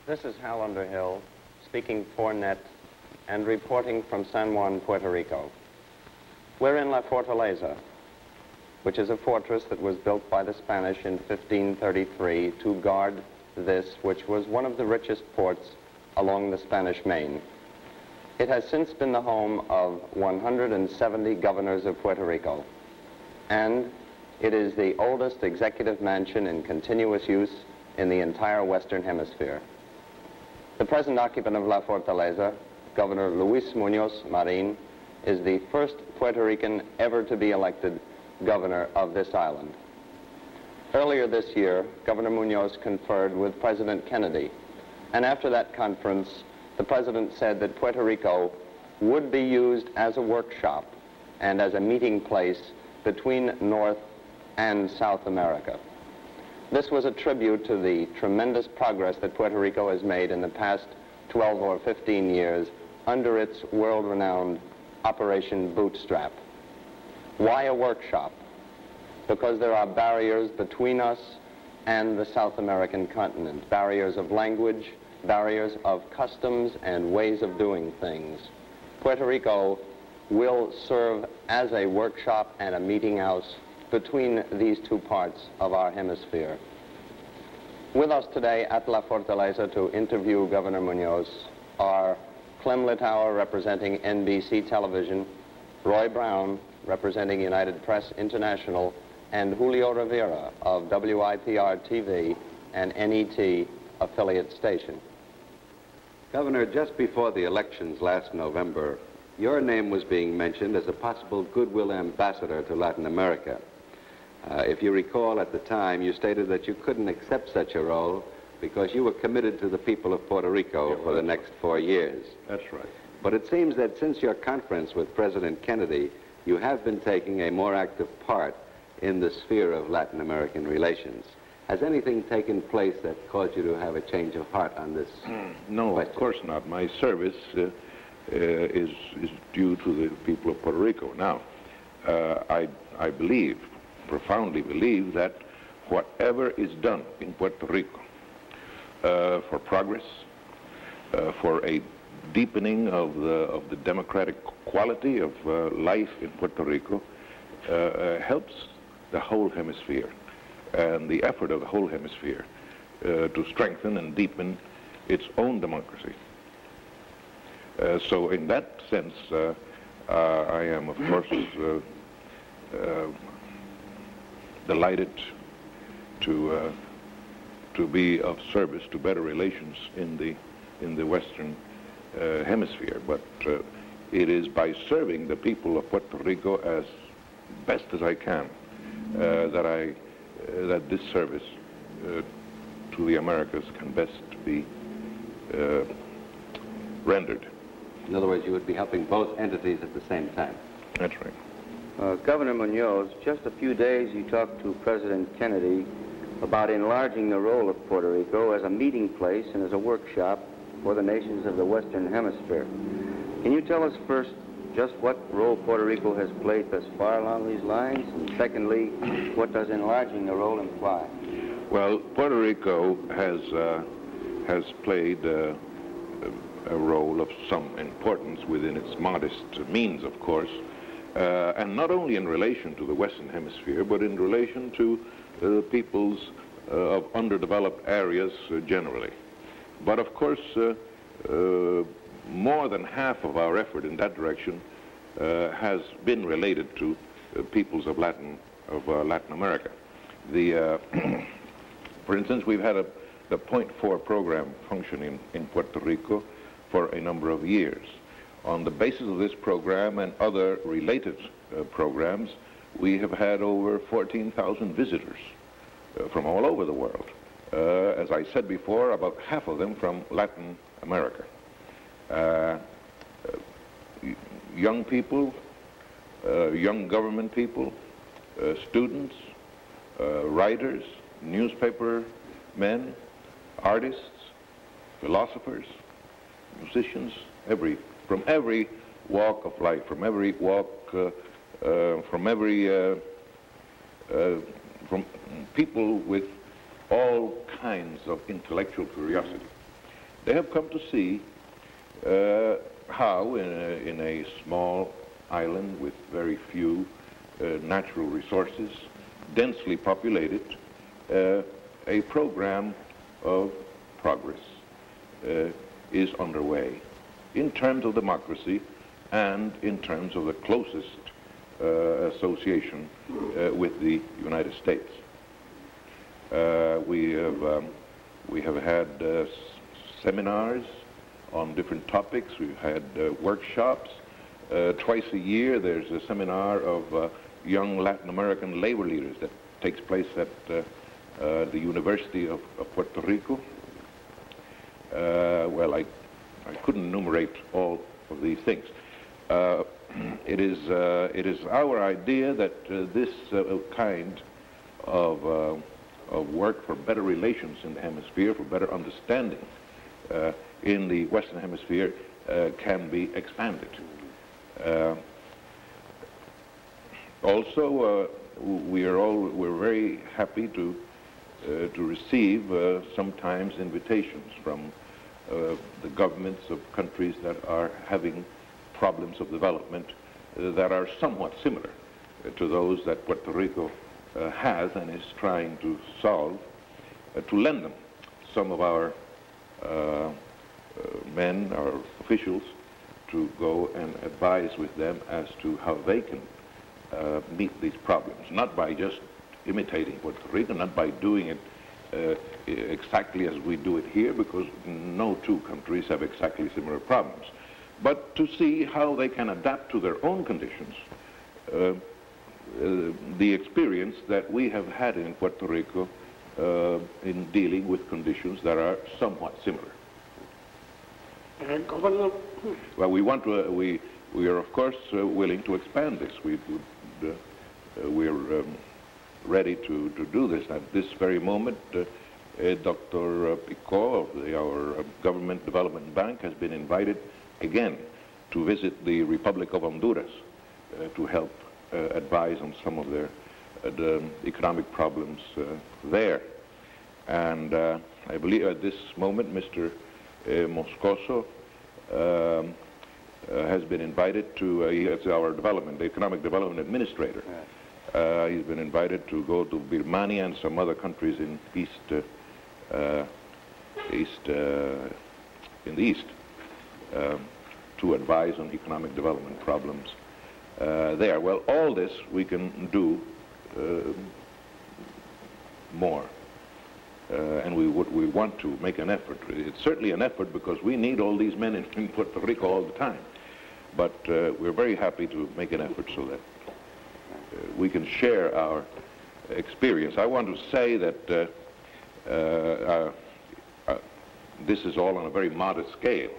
This is Hal Underhill, speaking for Net and reporting from San Juan, Puerto Rico. We're in La Fortaleza, which is a fortress that was built by the Spanish in 1533 to guard this, which was one of the richest ports along the Spanish Main. It has since been the home of 170 governors of Puerto Rico, and it is the oldest executive mansion in continuous use in the entire Western Hemisphere. The present occupant of La Fortaleza, Governor Luis Muñoz Marín, is the first Puerto Rican ever to be elected governor of this island. Earlier this year, Governor Muñoz conferred with President Kennedy, and after that conference, the president said that Puerto Rico would be used as a workshop and as a meeting place between North and South America. This was a tribute to the tremendous progress that Puerto Rico has made in the past 12 or 15 years under its world-renowned Operation Bootstrap. Why a workshop? Because there are barriers between us and the South American continent, barriers of language, barriers of customs and ways of doing things. Puerto Rico will serve as a workshop and a meeting house between these two parts of our hemisphere. With us today at La Fortaleza to interview Governor Muñoz are Clem Litauer, representing NBC Television, Roy Brown, representing United Press International, and Julio Rivera of WIPR TV and NET affiliate station. Governor, just before the elections last November, your name was being mentioned as a possible goodwill ambassador to Latin America. If you recall, at the time, you stated that you couldn't accept such a role because you were committed to the people of Puerto Rico for the next 4 years. That's right. But it seems that since your conference with President Kennedy, you have been taking a more active part in the sphere of Latin American relations. Has anything taken place that caused you to have a change of heart on this No, question? of course not. My service is due to the people of Puerto Rico. Now, I believe, profoundly believe, that whatever is done in Puerto Rico for progress, for a deepening of the democratic quality of life in Puerto Rico helps the whole hemisphere, and the effort of the whole hemisphere to strengthen and deepen its own democracy. So in that sense, I am, of course, delighted to be of service to better relations in the Western Hemisphere. But it is by serving the people of Puerto Rico as best as I can that this service to the Americas can best be rendered. In other words, you would be helping both entities at the same time. That's right. Governor Muñoz, just a few days you talked to President Kennedy about enlarging the role of Puerto Rico as a meeting place and as a workshop for the nations of the Western Hemisphere. Can you tell us first just what role Puerto Rico has played thus far along these lines? And secondly, what does enlarging the role imply? Well, Puerto Rico has played a role of some importance within its modest means, of course, and not only in relation to the Western Hemisphere, but in relation to the peoples of underdeveloped areas generally. But of course, more than half of our effort in that direction has been related to peoples of Latin America. For instance, we've had the Point 4 program functioning in Puerto Rico for a number of years. On the basis of this program and other related programs, we have had over 14,000 visitors from all over the world. As I said before, about half of them from Latin America. Young people, young government people, students, writers, newspaper men, artists, philosophers, musicians, from every walk of life, from people with all kinds of intellectual curiosity. They have come to see how in a small island with very few natural resources, densely populated, a program of progress is underway in terms of democracy and in terms of the closest association with the United States. We have had seminars on different topics. We've had workshops. Twice a year there's a seminar of young Latin American labor leaders that takes place at the University of Puerto Rico. Well, I couldn't enumerate all of these things. It is our idea that this kind of work for better relations in the hemisphere, for better understanding in the Western Hemisphere, can be expanded. Also, we're very happy to receive sometimes invitations from the governments of countries that are having problems of development that are somewhat similar to those that Puerto Rico has and is trying to solve, to lend them some of our men, our officials, to go and advise with them as to how they can meet these problems, not by just imitating Puerto Rico, not by doing it exactly as we do it here, because no two countries have exactly similar problems, but to see how they can adapt to their own conditions the experience that we have had in Puerto Rico in dealing with conditions that are somewhat similar. Governor? Well, we are of course willing to expand this. We're ready to do this. At this very moment, Dr. Picot of our Government Development Bank has been invited again to visit the Republic of Honduras to help advise on some of the economic problems there. And I believe at this moment Mr. Moscoso has been invited to, it's our the economic development administrator. He's been invited to go to Birmania and some other countries in in the East to advise on economic development problems there. Well, all this we can do more, and we want to make an effort. It's certainly an effort because we need all these men in Puerto Rico all the time, but we're very happy to make an effort so that we can share our experience. I want to say that this is all on a very modest scale,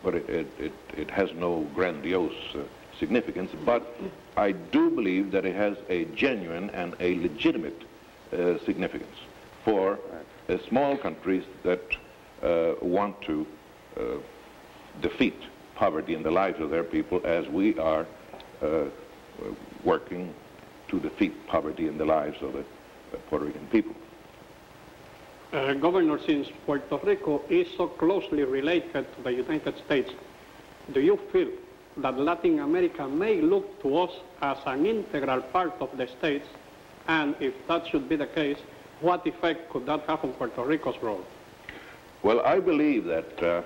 but it has no grandiose significance, but I do believe that it has a genuine and a legitimate significance for small countries that want to defeat poverty in the lives of their people, as we are working to defeat poverty in the lives of the Puerto Rican people. Governor, since Puerto Rico is so closely related to the United States, do you feel that Latin America may look to us as an integral part of the States? And if that should be the case, what effect could that have on Puerto Rico's role? Well, I believe that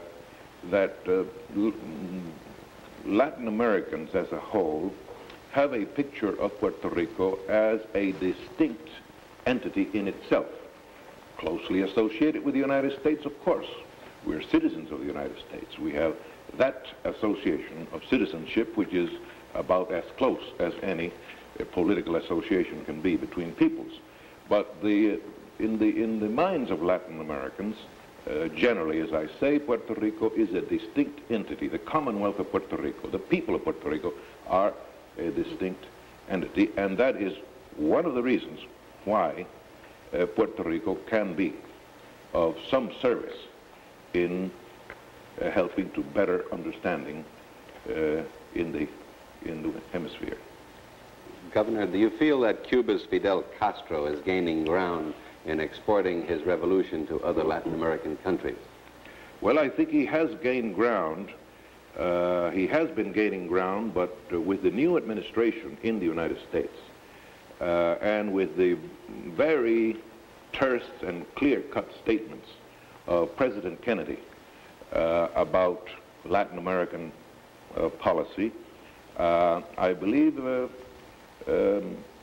Latin Americans as a whole have a picture of Puerto Rico as a distinct entity in itself, closely associated with the United States, of course. We're citizens of the United States. We have that association of citizenship, which is about as close as any political association can be between peoples. But in the minds of Latin Americans, generally, as I say, Puerto Rico is a distinct entity. The Commonwealth of Puerto Rico, the people of Puerto Rico, are a distinct entity, and that is one of the reasons why Puerto Rico can be of some service in helping to better understanding in the hemisphere. Governor, do you feel that Cuba's Fidel Castro is gaining ground in exporting his revolution to other Latin American countries? Well, I think he has gained ground. He has been gaining ground, but with the new administration in the United States, and with the very terse and clear-cut statements of President Kennedy about Latin American policy, I believe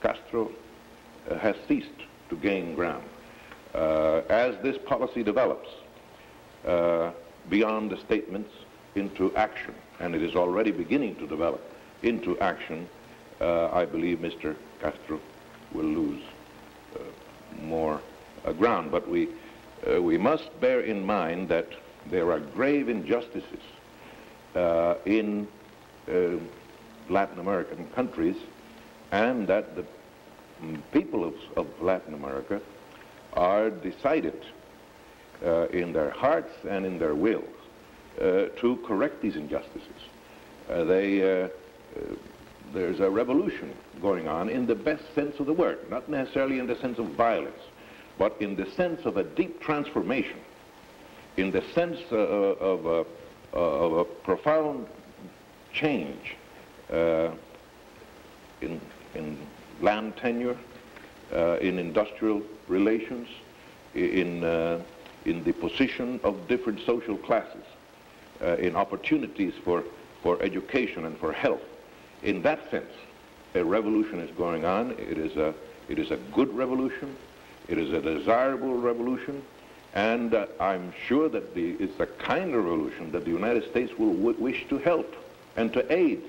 Castro has ceased to gain ground. As this policy develops beyond the statements into action, and it is already beginning to develop into action, I believe Mr. Castro will lose more ground. But we must bear in mind that there are grave injustices in Latin American countries, and that the people of Latin America are decided in their hearts and in their wills to correct these injustices. There's a revolution going on in the best sense of the word, not necessarily in the sense of violence, but in the sense of a deep transformation, in the sense of a profound change in land tenure, in industrial relations, in the position of different social classes, in opportunities for education and for health. In that sense, a revolution is going on. It is a good revolution. It is a desirable revolution, and I'm sure that it's a kind of revolution that the United States will wish to help and to aid,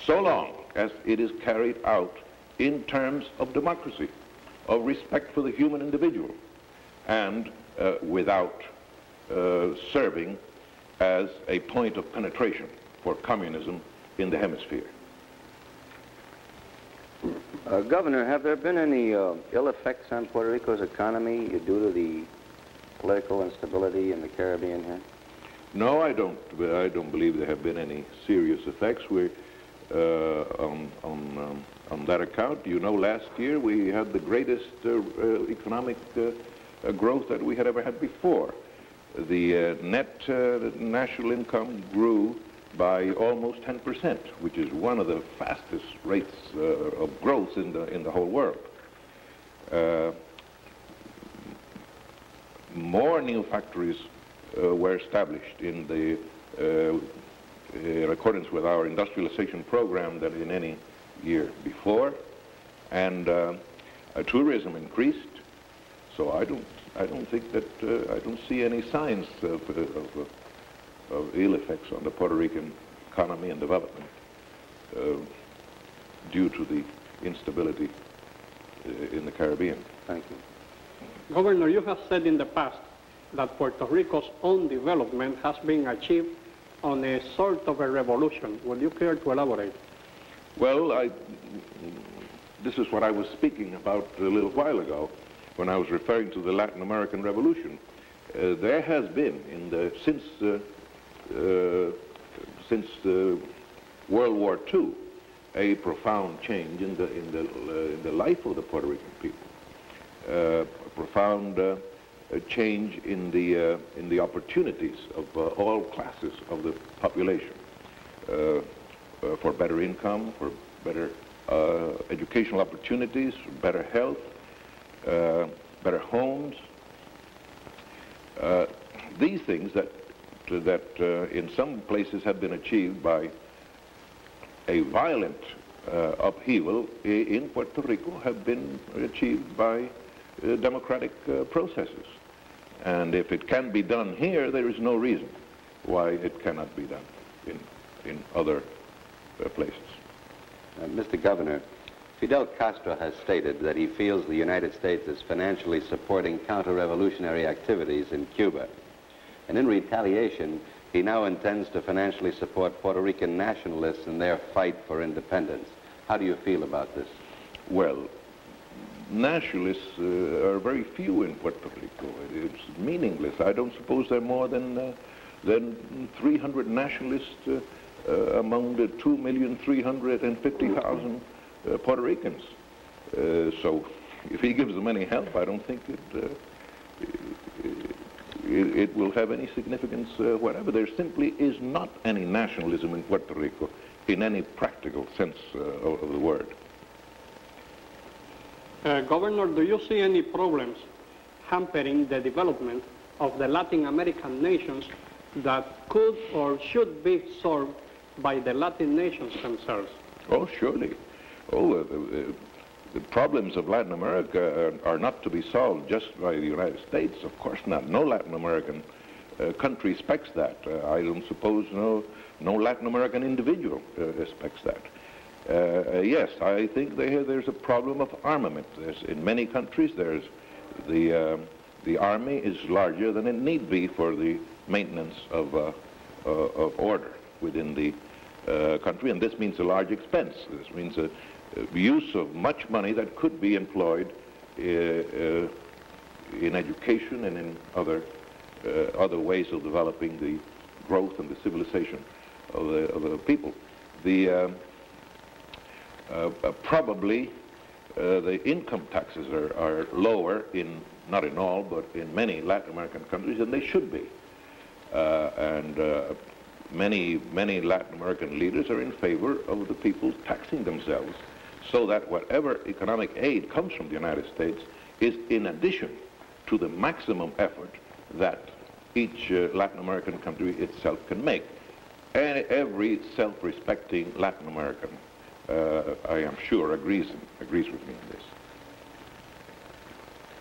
so long as it is carried out in terms of democracy, of respect for the human individual, and without serving as a point of penetration for communism in the hemisphere. Governor, have there been any ill effects on Puerto Rico's economy due to the political instability in the Caribbean here? No, I don't believe there have been any serious effects. We're on that account. You know, last year we had the greatest economic growth that we had ever had before. The net national income grew by almost 10%, which is one of the fastest rates of growth in the whole world. More new factories were established in accordance with our industrialization program than in any year before, and tourism increased. So I don't think that I don't see any signs of ill effects on the Puerto Rican economy and development due to the instability in the Caribbean. Thank you. Governor, you have said in the past that Puerto Rico's own development has been achieved on a sort of a revolution. Would you care to elaborate? Well, this is what I was speaking about a little while ago when I was referring to the Latin American Revolution. There has been, since World War II, a profound change in the life of the Puerto Rican people. A profound change in the opportunities of all classes of the population, for better income, for better educational opportunities, for better health, better homes. These things that in some places have been achieved by a violent upheaval in Puerto Rico have been achieved by democratic processes. And if it can be done here, there is no reason why it cannot be done in other places. Mr. Governor, Fidel Castro has stated that he feels the United States is financially supporting counter-revolutionary activities in Cuba. And in retaliation, he now intends to financially support Puerto Rican nationalists in their fight for independence. How do you feel about this? Well, nationalists are very few in Puerto Rico. It's meaningless. I don't suppose there are more than 300 nationalists among the 2,350,000 Puerto Ricans. So if he gives them any help, I don't think it will have any significance whatever. There simply is not any nationalism in Puerto Rico in any practical sense of the word. Governor, do you see any problems hampering the development of the Latin American nations that could or should be solved by the Latin nations themselves? Oh, surely. Oh, the problems of Latin America are not to be solved just by the United States. Of course not. No Latin American country expects that. I don't suppose no Latin American individual expects that. Yes, I think there's a problem of armament. In many countries, there's the army is larger than it need be for the maintenance of order within the country, and this means a large expense. This means a use of much money that could be employed in education and in other ways of developing the growth and the civilization of the people. Probably the income taxes are lower in, not in all, but in many Latin American countries than they should be. Many Latin American leaders are in favor of the people taxing themselves, so that whatever economic aid comes from the United States is in addition to the maximum effort that each Latin American country itself can make. And every self-respecting Latin American, I am sure, agrees with me on this.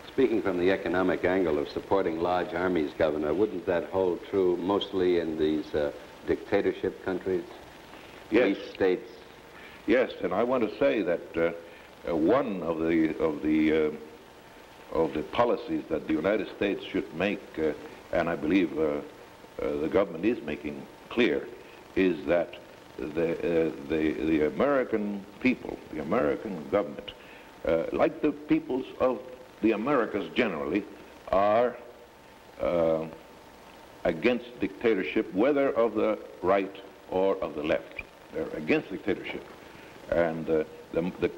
Speaking from the economic angle of supporting large armies, Governor, wouldn't that hold true mostly in these dictatorship countries? Yes. Police states? Yes, and I want to say that one of the policies that the United States should make, and I believe the government is making clear, is that the American people, the American government, like the peoples of the Americas generally, are against dictatorship, whether of the right or of the left. They're against dictatorship. And the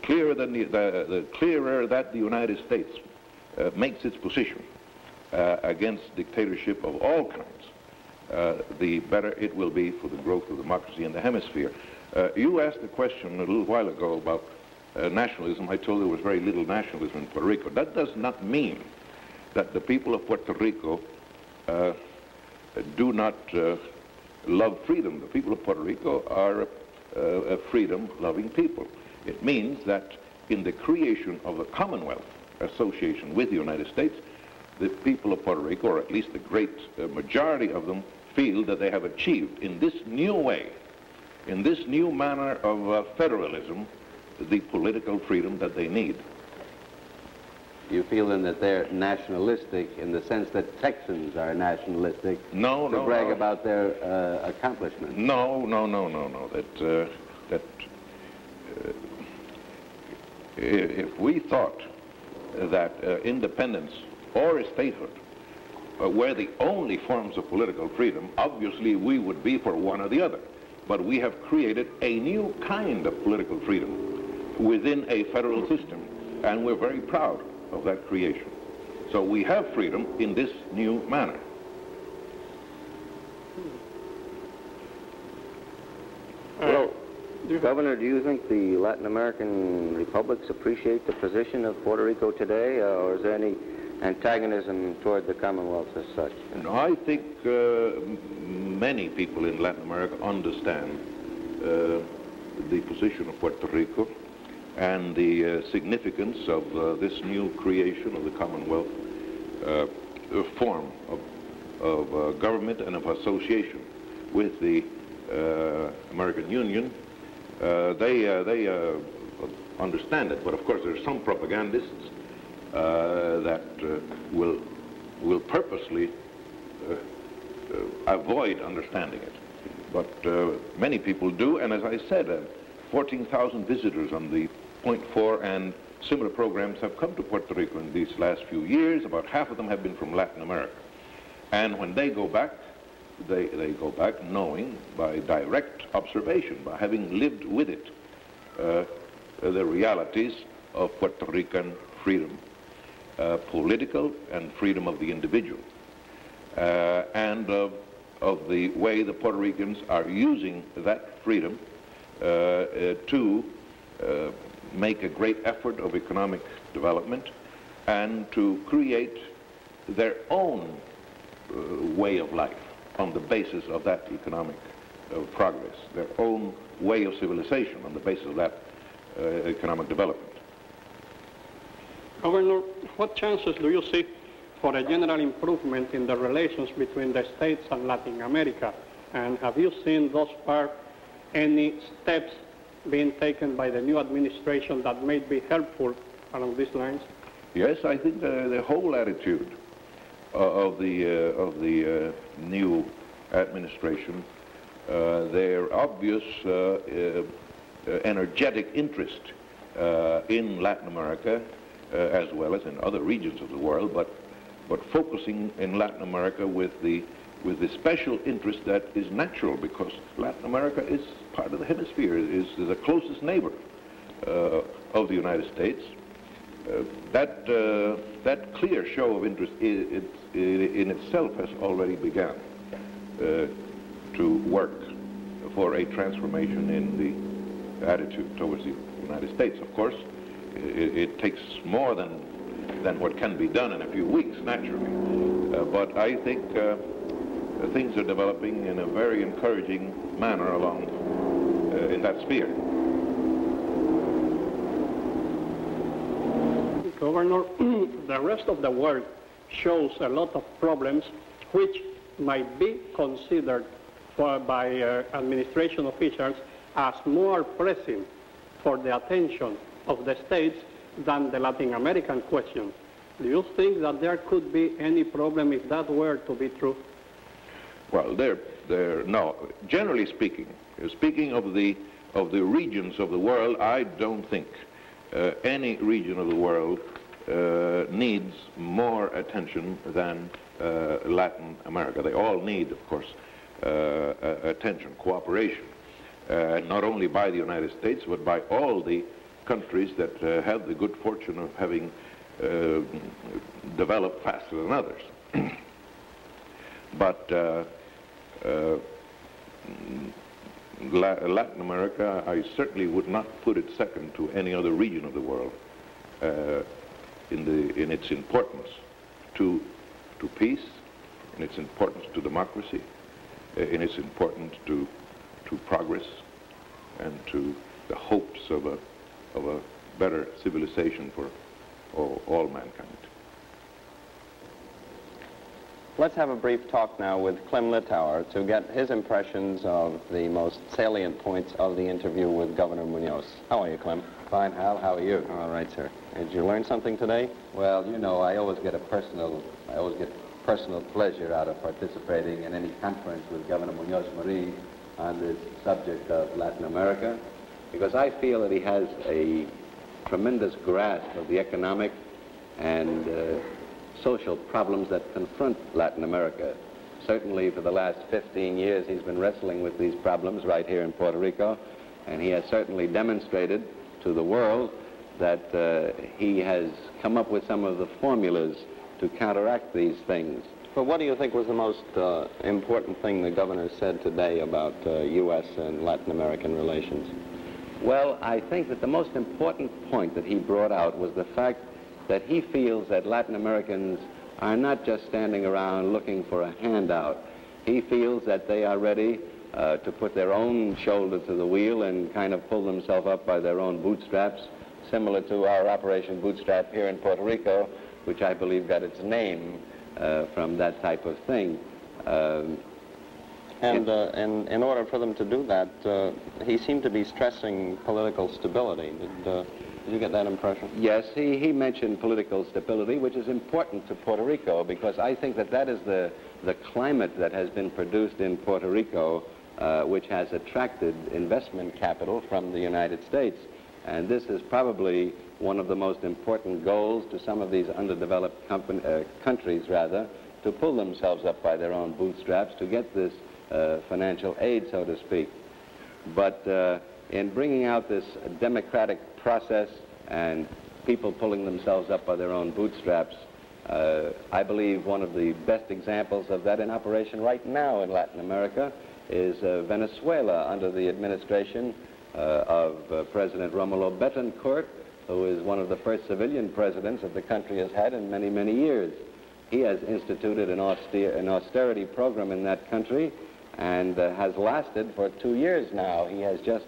clearer that the United States makes its position against dictatorship of all kinds, the better it will be for the growth of democracy in the hemisphere. You asked a question a little while ago about nationalism. I told you there was very little nationalism in Puerto Rico. That does not mean that the people of Puerto Rico do not love freedom. The people of Puerto Rico are a freedom-loving people. It means that in the creation of a Commonwealth association with the United States, the people of Puerto Rico, or at least the great majority of them, feel that they have achieved in this new way, in this new manner of federalism, the political freedom that they need. You feel then that they're nationalistic in the sense that Texans are nationalistic to brag about their accomplishments? No. That if we thought that independence or statehood were the only forms of political freedom, obviously we would be for one or the other. But we have created a new kind of political freedom within a federal system, and we're very proud of that creation. So we have freedom in this new manner. Well, Governor, do you think the Latin American republics appreciate the position of Puerto Rico today, or is there any antagonism toward the Commonwealth as such? No, I think many people in Latin America understand the position of Puerto Rico and the significance of this new creation of the Commonwealth form of government and of association with the American Union. They understand it, but of course there's some propagandists that will purposely avoid understanding it. But many people do, and as I said, 14,000 visitors on the Point 4 and similar programs have come to Puerto Rico in these last few years. About half of them have been from Latin America. And when they go back, they go back knowing by direct observation, by having lived with it, the realities of Puerto Rican freedom, political and freedom of the individual. and of the way the Puerto Ricans are using that freedom to make a great effort of economic development and to create their own way of life on the basis of that economic progress, their own way of civilization on the basis of that economic development. Governor, what chances do you see for a general improvement in the relations between the states and Latin America? And have you seen thus far any steps being taken by the new administration that may be helpful along these lines? Yes, I think the whole attitude of the new administration, their obvious energetic interest in Latin America, as well as in other regions of the world, but focusing in Latin America with the special interest that is natural, because Latin America is part of the hemisphere, is the closest neighbor of the United States. That clear show of interest in itself has already begun to work for a transformation in the attitude towards the United States. Of course, it takes more than what can be done in a few weeks, naturally. But I think things are developing in a very encouraging manner along in that sphere. Governor, the rest of the world shows a lot of problems which might be considered by administration officials as more pressing for the attention of the states than the Latin American question. Do you think that there could be any problem if that were to be true? Well, no. Generally speaking of the regions of the world, I don't think any region of the world needs more attention than Latin America. They all need, of course, attention, cooperation, not only by the United States, but by all the countries that have the good fortune of having developed faster than others. But Latin America, I certainly would not put it second to any other region of the world in its importance to peace, in its importance to democracy, in its importance to progress, and to the hopes of a better civilization for all mankind. Let's have a brief talk now with Clem Litauer to get his impressions of the most salient points of the interview with Governor Muñoz. How are you, Clem? Fine, Hal. How are you? All right, sir. Did you learn something today? Well, you know, I always get personal pleasure out of participating in any conference with Governor Muñoz Marín on this subject of Latin America, because I feel that he has a tremendous grasp of the economic and social problems that confront Latin America. Certainly for the last 15 years he's been wrestling with these problems right here in Puerto Rico, and he has certainly demonstrated to the world that he has come up with some of the formulas to counteract these things. But what do you think was the most important thing the governor said today about U.S. and Latin American relations? Well, I think that the most important point that he brought out was the fact that he feels that Latin Americans are not just standing around looking for a handout. He feels that they are ready to put their own shoulder to the wheel and kind of pull themselves up by their own bootstraps, similar to our Operation Bootstrap here in Puerto Rico, which I believe got its name from that type of thing. And in order for them to do that, he seemed to be stressing political stability. Did you get that impression? Yes, he mentioned political stability, which is important to Puerto Rico, because I think that is the climate that has been produced in Puerto Rico, which has attracted investment capital from the United States. And this is probably one of the most important goals to some of these underdeveloped countries, to pull themselves up by their own bootstraps to get this financial aid, so to speak. But in bringing out this democratic process and people pulling themselves up by their own bootstraps, I believe one of the best examples of that in operation right now in Latin America is Venezuela under the administration of President Romulo Betancourt, who is one of the first civilian presidents that the country has had in many, many years. He has instituted an austerity program in that country and has lasted for 2 years now. He has just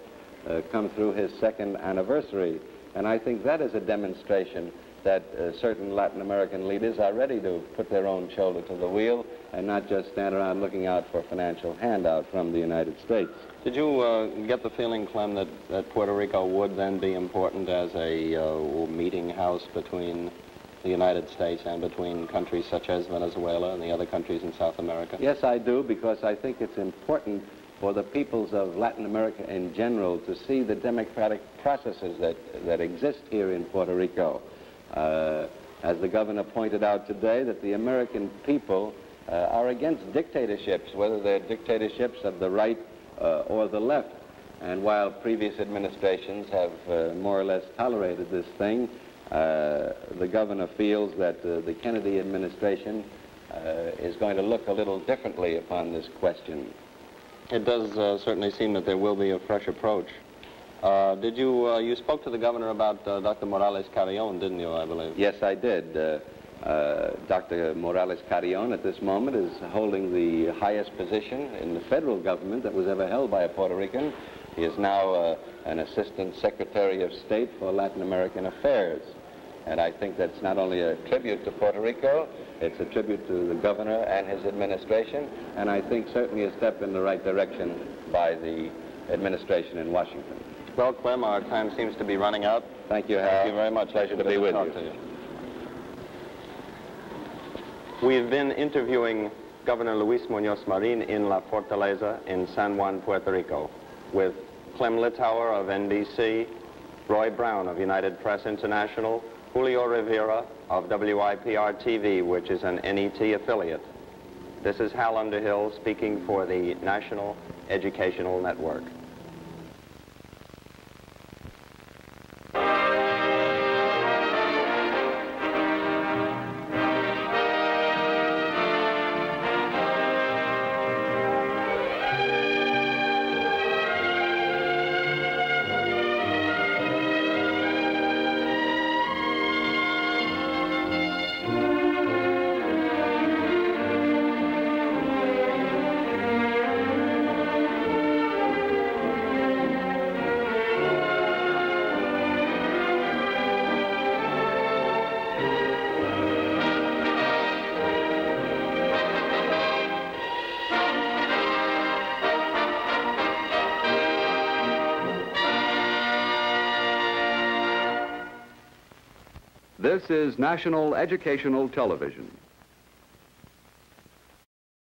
come through his second anniversary. And I think that is a demonstration that certain Latin American leaders are ready to put their own shoulder to the wheel and not just stand around looking out for financial handout from the United States. Did you get the feeling, Clem, that Puerto Rico would then be important as a meeting house between the United States and between countries such as Venezuela and the other countries in South America? Yes, I do, because I think it's important for the peoples of Latin America in general to see the democratic processes that exist here in Puerto Rico. As the governor pointed out today, that the American people are against dictatorships, whether they're dictatorships of the right or the left. And while previous administrations have more or less tolerated this thing, the governor feels that the Kennedy administration is going to look a little differently upon this question. It does certainly seem that there will be a fresh approach. Did you, you spoke to the governor about Dr. Morales Carrion, didn't you, I believe? Yes, I did. Dr. Morales Carrion at this moment is holding the highest position in the federal government that was ever held by a Puerto Rican. He is now an Assistant Secretary of State for Latin American Affairs. And I think that's not only a tribute to Puerto Rico, it's a tribute to the governor and his administration, and I think certainly a step in the right direction by the administration in Washington. Well, Clem, our time seems to be running out. Thank you, Hal. Thank you very much. Pleasure to be with you. We've been interviewing Governor Luis Muñoz Marín in La Fortaleza in San Juan, Puerto Rico, with Clem Littauer of NBC, Roy Brown of United Press International, Julio Rivera of WIPR TV, which is an NET affiliate. This is Hal Underhill speaking for the National Educational Network. This is National Educational Television.